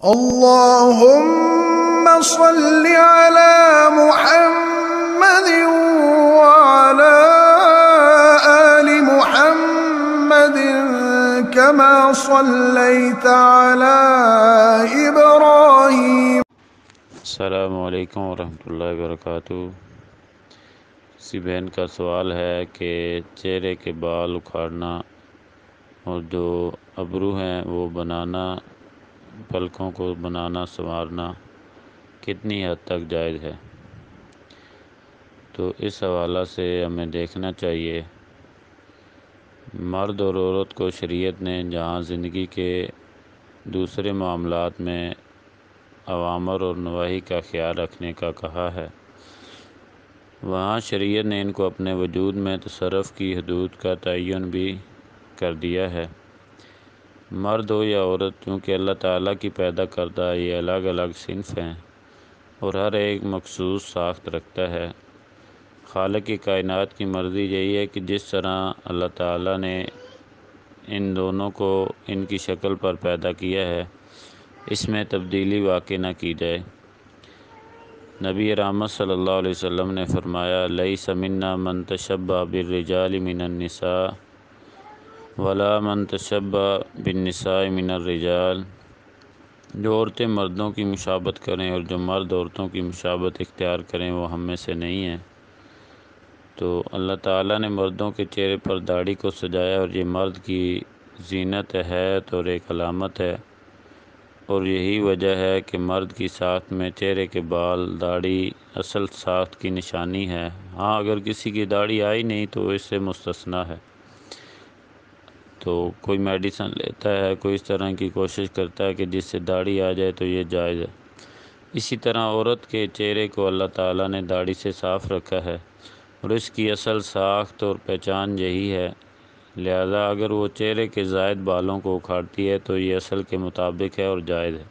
اللهم صل على محمد وعلى آل محمد كما صليت على إبراهيم. السلام علیکم ورحمۃ اللہ وبرکاتہ۔ کسی بہن کا سوال ہے کہ چہرے کے بال اکھاڑنا اور جو ابرو ہیں وہ بنانا، پلکوں کو بنانا سنوارنا کتنی حد تک جائز ہے؟ تو اس حوالہ سے ہمیں دیکھنا چاہیے مرد اور عورت کو شریعت نے جہاں زندگی کے دوسرے معاملات میں اوامر اور نواہی کا خیال رکھنے کا کہا ہے، وہاں شریعت نے ان کو اپنے وجود میں تصرف کی حدود کا تعین بھی کر دیا ہے۔ مرد ہو یا عورت، چونکہ اللہ تعالیٰ کی پیدا کردہ یہ الگ الگ صنف ہیں اور ہر ایک مخصوص ساخت رکھتا ہے۔ خالق کی کائنات کی مرضی یہی ہے کہ جس طرح اللہ تعالیٰ نے ان دونوں کو ان کی شکل پر پیدا کیا ہے، اس میں تبدیلی واقع نہ کی جائے۔ نبی رحمت صلی اللہ علیہ وسلم نے فرمایا، لیس منا من تشبہ بالرجال من النساء ولا من تشبہ بالنساء من الرجال۔ جو عورتیں مردوں کی مشابہت کریں اور جو مرد عورتوں کی مشابہت اختیار کریں وہ ہم میں سے نہیں ہیں۔ تو اللہ تعالیٰ نے مردوں کے چہرے پر داڑھی کو سجایا اور یہ مرد کی زینت ہے اور ایک علامت ہے، اور یہی وجہ ہے کہ مرد کی ساخت میں چہرے کے بال، داڑھی اصل ساخت کی نشانی ہے۔ ہاں، اگر کسی کی داڑھی آئی نہیں تو اس سے مستثنیٰ ہے، تو کوئی میڈیسن لیتا ہے، کوئی اس طرح کی کوشش کرتا ہے کہ جس سے داڑھی آ جائے تو یہ جائز ہے۔ اسی طرح عورت کے چہرے کو اللہ تعالیٰ نے داڑھی سے صاف رکھا ہے اور اس کی اصل ساخت اور پہچان یہی ہے، لہذا اگر وہ چہرے کے زائد بالوں کو اکھاڑتی ہے تو یہ اصل کے مطابق ہے اور جائز ہے۔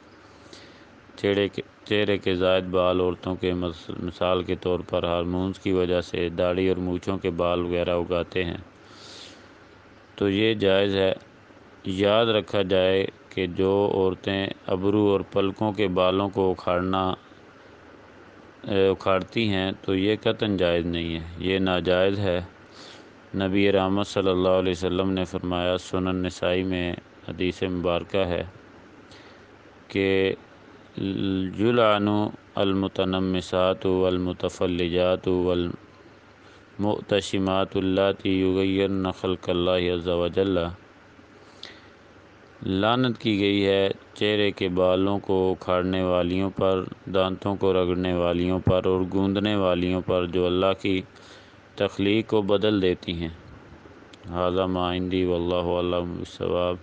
چہرے کے زائد بال عورتوں کے مثال کے طور پر ہارمونز کی وجہ سے داڑھی اور مونچھوں کے بال وغیرہ اگاتے ہیں، تو یہ جائز ہے۔ یاد رکھا جائے کہ جو عورتیں ابرو اور پلکوں کے بالوں کو اکھاڑتی ہیں تو یہ قطعاً جائز نہیں ہے، یہ ناجائز ہے۔ نبی رحمت صلی اللہ علیہ وسلم نے فرمایا، سنن نسائی میں حدیث مبارکہ ہے کہ یلعن المتنمسات والمتفلجات والمعتصمات اللاتی یغیرن خلق اللہ عز وجل۔ لعنت کی گئی ہے چہرے کے بالوں کو اکھاڑنے والیوں پر، دانتوں کو رگڑنے والیوں پر اور گوندنے والیوں پر جو اللہ کی تخلیق کو بدل دیتی ہیں۔ ھذا ما عندی واللہ اعلم بالصواب۔